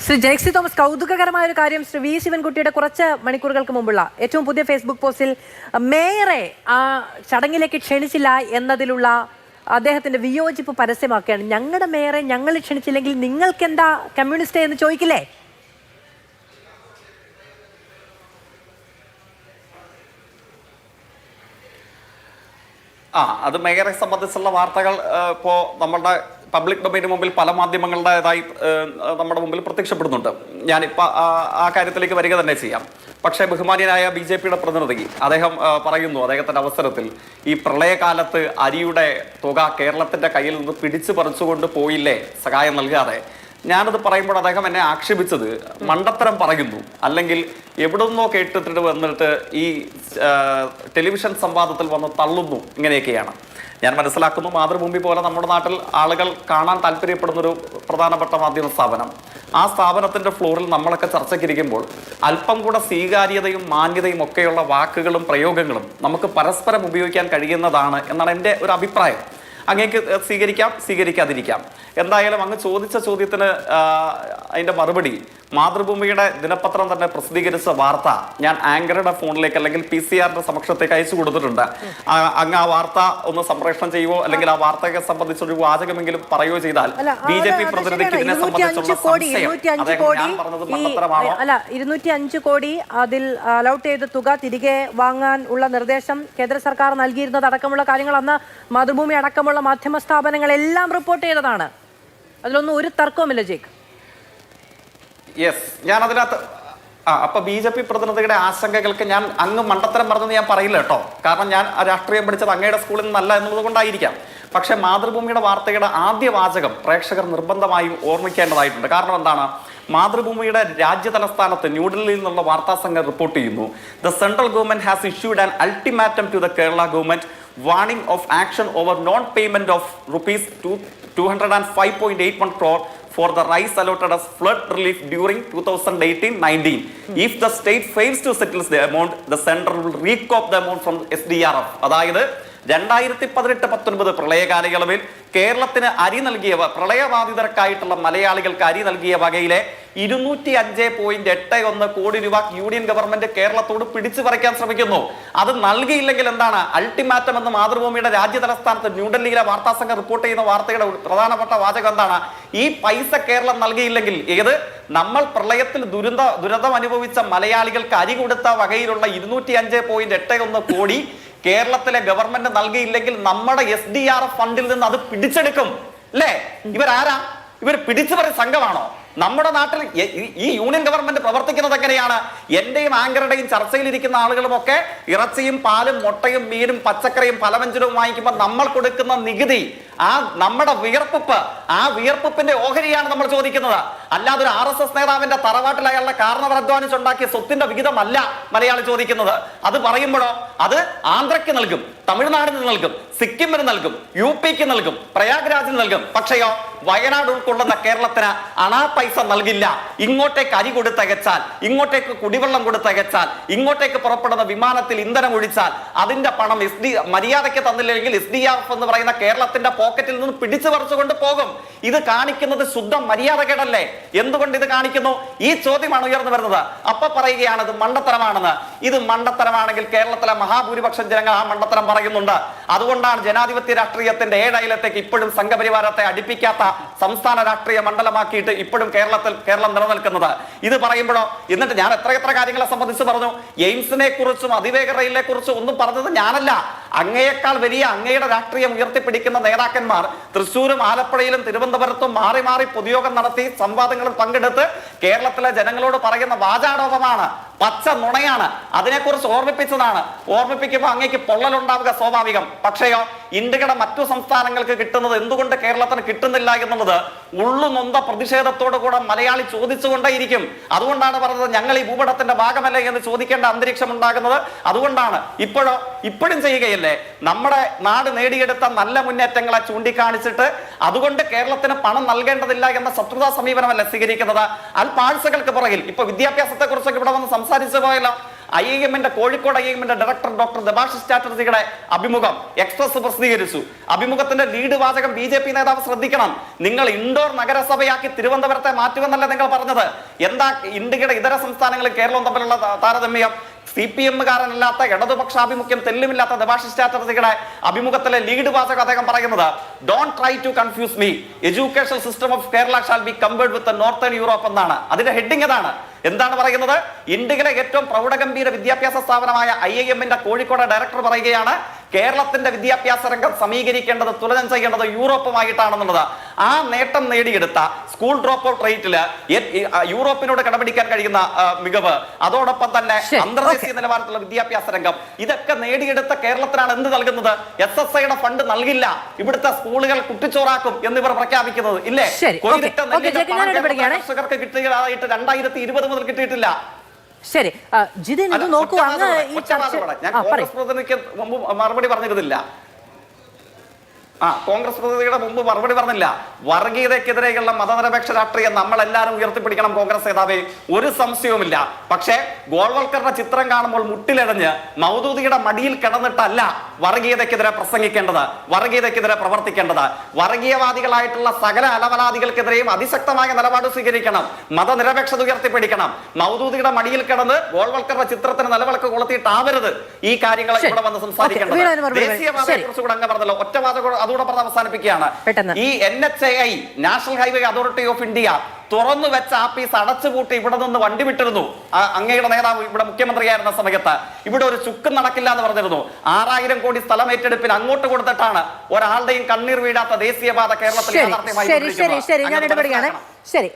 Shri ജെക്സി Thomas, കൗതുകകരമായ ഒരു കാര്യം ശ്രീ വി ശിവൻകുട്ടിയുടെ കുറച്ച് മണിക്കൂറുകൾക്ക് മുമ്പുള്ള ഏറ്റവും പുതിയ ഫേസ്ബുക്ക് പോസ്റ്റിൽ മേയറെ ആ ചടങ്ങിലേക്ക് ക്ഷണിച്ചില്ല എന്നതിലുള്ള അദ്ദേഹത്തിന്റെ വിയോജിപ്പ് പരസ്യമാക്കുകയാണ്. ഞങ്ങളുടെ മേയറെ ഞങ്ങൾ ക്ഷണിച്ചില്ലെങ്കിൽ നിങ്ങൾക്ക് എന്താ കമ്മ്യൂണിസ്റ്റ് എന്ന് ചോദിക്കില്ലേ? അത് മേയറെ സംബന്ധിച്ചുള്ള വാർത്തകൾ ഇപ്പോൾ നമ്മളുടെ പബ്ലിക് ഡൊമൈന് മുമ്പിൽ പല മാധ്യമങ്ങളുടേതായി നമ്മുടെ മുമ്പിൽ പ്രത്യക്ഷപ്പെടുന്നുണ്ട്. ഞാനിപ്പോൾ ആ കാര്യത്തിലേക്ക് വരിക തന്നെ ചെയ്യാം. പക്ഷേ ബഹുമാന്യനായ BJP-യുടെ പ്രതിനിധി അദ്ദേഹം പറയുന്നു, അദ്ദേഹത്തിൻ്റെ അവസരത്തിൽ ഈ പ്രളയകാലത്ത് അരിയുടെ തുക കേരളത്തിൻ്റെ കയ്യിൽ നിന്ന് പിടിച്ചു പറിച്ചുകൊണ്ട് പോയില്ലേ സഹായം നൽകാതെ. ഞാനത് പറയുമ്പോൾ അദ്ദേഹം എന്നെ ആക്ഷേപിച്ചത് മണ്ടത്തരം പറയുന്നു, അല്ലെങ്കിൽ എവിടെ നിന്നോ കേട്ടിട്ട് വന്നിട്ട് ഈ ടെലിവിഷൻ സംവാദത്തിൽ വന്ന് തള്ളുന്നു, ഇങ്ങനെയൊക്കെയാണ്. ഞാൻ മനസ്സിലാക്കുന്നു മാതൃഭൂമി പോലെ നമ്മുടെ നാട്ടിൽ ആളുകൾ കാണാൻ താല്പര്യപ്പെടുന്നൊരു പ്രധാനപ്പെട്ട മാധ്യമ സ്ഥാപനം, ആ സ്ഥാപനത്തിൻ്റെ ഫ്ലോറിൽ നമ്മളൊക്കെ ചർച്ചയ്ക്കിരിക്കുമ്പോൾ അല്പം കൂടെ സ്വീകാര്യതയും മാന്യതയും ഒക്കെയുള്ള വാക്കുകളും പ്രയോഗങ്ങളും നമുക്ക് പരസ്പരം ഉപയോഗിക്കാൻ കഴിയുന്നതാണ് എന്നാണ് എൻ്റെ ഒരു അഭിപ്രായം. അങ്ങേക്ക് സ്വീകരിക്കാം, സ്വീകരിക്കാതിരിക്കാം. എന്തായാലും അങ്ങ് ചോദിച്ച ചോദ്യത്തിന് അതിൻ്റെ മറുപടി മാതൃഭൂമിയുടെ ദിനപത്രം തന്നെ പ്രസിദ്ധീകരിച്ച വാർത്ത ഞാൻ ആങ്കറുടെ ഫോണിലേക്ക് അല്ലെങ്കിൽ PCR-ന്റെ സമക്ഷത്തേക്ക് അയച്ചു കൊടുത്തിട്ടുണ്ട്. അങ്ങ് ആ വാർത്ത ഒന്ന് സംപ്രേഷണം ചെയ്യുവോ, അല്ലെങ്കിൽ ആ വാർത്തയെ സംബന്ധിച്ചൊരു വാചകമെങ്കിലും പറയുകയോ ചെയ്താൽ BJP പ്രതിനിധിക്ക് ഇതിനെ സംബന്ധിച്ചുള്ള അല്ല 205 കോടി അതിൽ അലൗട്ട് ചെയ്ത തുക തിരികെ വാങ്ങാൻ ഉള്ള നിർദ്ദേശം കേന്ദ്ര സർക്കാർ നൽകിയിരുന്നത് അടക്കമുള്ള കാര്യങ്ങൾ അന്ന് മാതൃഭൂമി അടക്കമുള്ള മാധ്യമ സ്ഥാപനങ്ങളെല്ലാം റിപ്പോർട്ട് ചെയ്തതാണ്. അതിലൊന്നും ഒരു തർക്കവുമില്ല ജേക്ക്. യെസ്, ഞാൻ അതിനകത്ത് അപ്പൊ BJP പ്രതിനിധിയുടെ ആശങ്കകൾക്ക് ഞാൻ അങ്ങ് മണ്ടത്തരം പറഞ്ഞെന്ന് ഞാൻ പറയില്ല കേട്ടോ. കാരണം ഞാൻ രാഷ്ട്രീയം പഠിച്ചത് അങ്ങയുടെ സ്കൂളിൽ നിന്നല്ല എന്നുള്ളത് കൊണ്ടായിരിക്കാം. പക്ഷെ മാതൃഭൂമിയുടെ വാർത്തയുടെ ആദ്യ വാചകം പ്രേക്ഷകർ നിർബന്ധമായും ഓർമ്മിക്കേണ്ടതായിട്ടുണ്ട്. കാരണം എന്താണ്? മാതൃഭൂമിയുടെ രാജ്യതലസ്ഥാനത്ത് ന്യൂഡൽഹിയിൽ നിന്നുള്ള വാർത്താ സംഘം റിപ്പോർട്ട് ചെയ്യുന്നു, the central government has issued an ultimatum to the Kerala government warning of action over non-payment of rupees 205.81 crore for the rice allotted as flood relief during 2018-19. If the state fails to settle the amount, the center will recoup the amount from SDRF. അതായത് 2018-19 പ്രളയകാലയളവിൽ കേരളത്തിന് അരി നൽകിയവ പ്രളയബാധിതർക്കായിട്ടുള്ള മലയാളികൾക്ക് അരി നൽകിയ വകയിലെ 205.81 കോടി രൂപ union government കേരളത്തോട് പിടിച്ചു പറിക്കാൻ ശ്രമിക്കുന്നു. അത് നൽകിയില്ലെങ്കിൽ എന്താണ് അൾട്ടിമാറ്റം എന്ന് മാതൃഭൂമിയുടെ രാജ്യതലസ്ഥാനത്ത് ന്യൂഡൽഹിയിലെ വാർത്താ സംഘം റിപ്പോർട്ട് ചെയ്യുന്ന വാർത്തയുടെ പ്രധാനപ്പെട്ട വാചകം എന്താണ്? ഈ പൈസ കേരളം നൽകിയില്ലെങ്കിൽ, ഏത് നമ്മൾ പ്രളയത്തിൽ ദുരന്തം അനുഭവിച്ച മലയാളികൾക്ക് അരി കൊടുത്ത വകയിലുള്ള 205.81 കോടി കേരളത്തിലെ ഗവൺമെന്റ് നൽകിയില്ലെങ്കിൽ നമ്മുടെ SDRF ഫണ്ടിൽ നിന്ന് അത് പിടിച്ചെടുക്കും. അല്ലേ? ഇവരാരാ? ഇവർ പിടിച്ചു പറയുന്ന സംഘമാണോ? നമ്മുടെ നാട്ടിൽ ഈ യൂണിയൻ ഗവൺമെന്റ് പ്രവർത്തിക്കുന്നത് എങ്ങനെയാണ്? എന്റെയും ആങ്കറുടെയും ചർച്ചയിലിരിക്കുന്ന ആളുകളുമൊക്കെ ഇറച്ചിയും പാലും മുട്ടയും മീനും പച്ചക്കറിയും ഫലവ്യഞ്ജനവും വാങ്ങിക്കുമ്പോൾ നമ്മൾ കൊടുക്കുന്ന നികുതി, ആ നമ്മുടെ വിയർപ്പിപ്പ്, ആ വിയർപ്പിപ്പിന്റെ ഓഹരിയാണ് നമ്മൾ ചോദിക്കുന്നത്. അല്ലാതെ ഒരു RSS നേതാവിന്റെ തറവാട്ടിൽ അയാളുടെ കാരണവർ അധ്വാനിച്ചുണ്ടാക്കിയ സ്വത്തിന്റെ വിഹിതമല്ല മലയാളി ചോദിക്കുന്നത്. അത് പറയുമ്പോഴോ അത് ആന്ധ്രയ്ക്ക് നൽകും, തമിഴ്നാടിന് നൽകും, സിക്കിമിന് നൽകും, UP-ക്ക് നൽകും, പ്രയാഗ്രാജിന് നൽകും. പക്ഷെയോ വയനാട് ഉൾക്കൊള്ളുന്ന കേരളത്തിന് അണാ പൈസ നൽകില്ല. ഇങ്ങോട്ടേക്ക് അരി കൊടുത്തയച്ചാൽ, ഇങ്ങോട്ടേക്ക് കുടിവെള്ളം കൊടുത്തയച്ചാൽ, ഇങ്ങോട്ടേക്ക് പുറപ്പെടുന്ന വിമാനത്തിൽ ഇന്ധനം ഒഴിച്ചാൽ അതിന്റെ പണം മര്യാദയ്ക്ക് തന്നില്ലെങ്കിൽ SDRF എന്ന് പറയുന്ന കേരളത്തിന്റെ പോക്കറ്റിൽ നിന്ന് പിടിച്ചു പറിച്ചുകൊണ്ട് പോകും. ഇത് കാണിക്കുന്നത് ശുദ്ധ മര്യാദകേടല്ലേ? എന്തുകൊണ്ട് ഇത് കാണിക്കുന്നു? ഈ ചോദ്യമാണ് ഉയർന്നു വരുന്നത്. അപ്പൊ പറയുകയാണ് ഇത് മണ്ടത്തരമാണെന്ന്. ഇത് മണ്ടത്തരമാണെങ്കിൽ കേരളത്തിലെ മഹാഭൂരിപക്ഷം ജനങ്ങൾ ആ മണ്ടത്തരം പറയുന്നുണ്ട്. അതുകൊണ്ടാണ് ജനാധിപത്യ രാഷ്ട്രീയത്തിന്റെ ഏഴയലത്തേക്ക് ഇപ്പോഴും സംഘപരിവാരത്തെ അടുപ്പിക്കാത്ത സംസ്ഥാന രാഷ്ട്രീയ മണ്ഡലമാക്കിയിട്ട് ഇപ്പോഴും കേരളം നിലനിൽക്കുന്നത്. ഇത് പറയുമ്പോഴോ എന്നിട്ട് ഞാൻ എത്ര കാര്യങ്ങളെ സംബന്ധിച്ച് പറഞ്ഞു. എയിംസിനെ കുറിച്ചും അതിവേഗ റെയിലിനെ കുറിച്ചും ഒന്നും പറഞ്ഞത് ഞാനല്ല. അങ്ങയേക്കാൾ വലിയ അങ്ങയുടെ രാഷ്ട്രീയം ഉയർത്തിപ്പിടിക്കുന്ന നേതാക്കന്മാർ തൃശ്ശൂരും ആലപ്പുഴയിലും തിരുവനന്തപുരത്തും മാറി മാറി പൊതുയോഗം നടത്തി സംവാദങ്ങളിൽ പങ്കെടുത്ത് കേരളത്തിലെ ജനങ്ങളോട് പറയുന്ന വാചാടോപമാണ്, പച്ച നുണയാണ്. അതിനെക്കുറിച്ച് ഓർമ്മിപ്പിച്ചതാണ്. ഓർമ്മിപ്പിക്കുമ്പോൾ അങ്ങേക്ക് പൊള്ളലുണ്ടാവുക സ്വാഭാവികം. പക്ഷെയോ ഇന്ത്യയുടെ മറ്റു സംസ്ഥാനങ്ങൾക്ക് കിട്ടുന്നത് എന്തുകൊണ്ട് കേരളത്തിന് കിട്ടുന്നില്ല എന്നുള്ളത് ഉള്ളുനൊന്ത പ്രതിഷേധത്തോടു കൂടെ മലയാളി ചോദിച്ചുകൊണ്ടേയിരിക്കും. അതുകൊണ്ടാണ് പറഞ്ഞത് ഞങ്ങൾ ഈ ഭൂപടത്തിന്റെ ഭാഗമല്ലേ എന്ന് ചോദിക്കേണ്ട അന്തരീക്ഷം ഉണ്ടാകുന്നത്. അതുകൊണ്ടാണ് ഇപ്പോഴും ചെയ്യുകയല്ലേ. നമ്മുടെ നാട് നേടിയെടുത്ത നല്ല മുന്നേറ്റങ്ങളെ ചൂണ്ടിക്കാണിച്ചിട്ട് അതുകൊണ്ട് കേരളത്തിന് പണം നൽകേണ്ടതില്ല എന്ന ശത്രുതാ സമീപനമല്ല സ്വീകരിക്കുന്നത്. അല്പാഴ്ചകൾക്ക് പുറകിൽ ഇപ്പൊ വിദ്യാഭ്യാസത്തെ കുറിച്ചൊക്കെ ഇവിടെ വന്ന് സംസാരിച്ചു പോയല്ലോ. IIM-ന്റെ കോഴിക്കോട് IIM-ന്റെ ഡയറക്ടർ ഡോക്ടർ ദബാഷിസ് ചാറ്റർജിയുടെ അഭിമുഖം എക്സ്പ്രസ് പ്രസിദ്ധീകരിച്ചു. അഭിമുഖത്തിന്റെ ലീഡ് വാചകം BJP നേതാവ് ശ്രദ്ധിക്കണം. നിങ്ങൾ ഇൻഡോർ നഗരസഭയാക്കി തിരുവനന്തപുരത്തെ മാറ്റുമെന്നല്ല നിങ്ങൾ പറഞ്ഞത്. എന്താ ഇന്ത്യയുടെ ഇതര സംസ്ഥാനങ്ങളും കേരളവും തമ്മിലുള്ള താരതമ്യം? CPM-കാരനല്ലാത്ത ഇടതുപക്ഷാഭിമുഖ്യം തെല്ലുമില്ലാത്ത ദബാഷിസ് ചാറ്റർജിയുടെ അഭിമുഖത്തിലെ ലീഡ് വാചകം അദ്ദേഹം പറയുന്നത് don't try to confuse me, education system of Kerala shall be compared with northern Europe എന്നാണ്. അതിന്റെ ഹെഡിങ് അതാണ്. എന്താണ് പറയുന്നത്? ഇന്ത്യയിലെ ഏറ്റവും പ്രൗഢഗംഭീര വിദ്യാഭ്യാസ സ്ഥാപനമായ IIM-ന്റെ കോഴിക്കോട് ഡയറക്ടർ പറയുകയാണ് കേരളത്തിന്റെ വിദ്യാഭ്യാസ രംഗം സമീകരിക്കേണ്ടത് തുലനം ചെയ്യേണ്ടത് യൂറോപ്പുമായിട്ടാണെന്നുള്ളത്. ആ നേട്ടം നേടിയെടുത്ത സ്കൂൾ ഡ്രോപ്പ് ഔട്ട് റേറ്റില് യൂറോപ്പിനോട് കടപിടിക്കാൻ കഴിയുന്ന മികവ്, അതോടൊപ്പം തന്നെ അന്തർദേശീയ നിലവാരത്തിലുള്ള വിദ്യാഭ്യാസ രംഗം, ഇതൊക്കെ നേടിയെടുത്ത കേരളത്തിനാണ് എന്ത് നൽകുന്നത്? SSIയുടെ ഫണ്ട് നൽകില്ല, ഇവിടുത്തെ സ്കൂളുകൾ കുട്ടിച്ചോറാക്കും എന്നിവർ പ്രഖ്യാപിക്കുന്നത് ഇല്ലേ? കർഷകർക്ക് കിട്ടിയതായിട്ട് 2020 മുതൽ കിട്ടിയിട്ടില്ല. ശരി ജിതിൻ, ഇത് നോക്കൂ, അങ്ങ് ഈ ഞാൻ കോൺഗ്രസ് പ്രതിനിധിക്ക് മുമ്പ് മറുപടി പറഞ്ഞിരുന്നില്ല. കോൺഗ്രസ് പ്രതിനിധിയുടെ മുമ്പ് മറുപടി പറഞ്ഞില്ല. വർഗീയതയ്ക്കെതിരെയുള്ള മതനിരപേക്ഷ രാഷ്ട്രീയം നമ്മളെല്ലാവരും ഉയർത്തിപ്പിടിക്കണം കോൺഗ്രസ് നേതാവേ, ഒരു സംശയവുമില്ല. പക്ഷേ ഗോൾവൽക്കറുടെ ചിത്രം കാണുമ്പോൾ മുട്ടിലെഴഞ്ഞ് മൗദൂദിയുടെ മടിയിൽ കിടന്നിട്ടല്ല വർഗീയതയ്ക്കെതിരെ പ്രസംഗിക്കേണ്ടത്, വർഗീയതയ്ക്കെതിരെ പ്രവർത്തിക്കേണ്ടത്. വർഗീയവാദികളായിട്ടുള്ള സകല അലവലാദികൾക്കെതിരെയും അതിശക്തമായ നിലപാട് സ്വീകരിക്കണം, മതനിരപേക്ഷത ഉയർത്തിപ്പിടിക്കണം. മൗദൂദിയുടെ മടിയിൽ കിടന്ന് ഗോൾവൽക്കറുടെ ചിത്രത്തിന് നിലവിളക്ക് കൊളുത്തിയിട്ടാവരുത് ഈ കാര്യങ്ങൾ ഇവിടെ വന്ന് സംസാരിക്കേണ്ടത്. ദേശീയവാദത്തെ കുറിച്ച് കൂടെ അങ്ങ് പറഞ്ഞല്ലോ, ഒറ്റ വാദം അതുകൂടെ പറഞ്ഞ് അവസാനിപ്പിക്കുകയാണ്. ഈ NHAI national highway authority of India തുറന്നു വെച്ച ആഫീസ് അടച്ചുപൂട്ടി ഇവിടെ നിന്ന് വണ്ടി വിട്ടിരുന്നു. അങ്ങയുടെ നേതാവ് ഇവിടെ മുഖ്യമന്ത്രിയായിരുന്ന സമയത്ത് ഇവിടെ ഒരു ചുക്കും നടക്കില്ല എന്ന് പറഞ്ഞിരുന്നു. 6000 കോടി സ്ഥലം ഏറ്റെടുപ്പിന് അങ്ങോട്ട് കൊടുത്തിട്ടാണ് ഒരാളുടെയും കണ്ണീർ വീഴാത്ത ദേശീയപാത കേരളത്തിൽ യാഥാർത്ഥ്യമായി. ശരി, ഞാൻ ഇടപെടുകയാണ്. ശരി.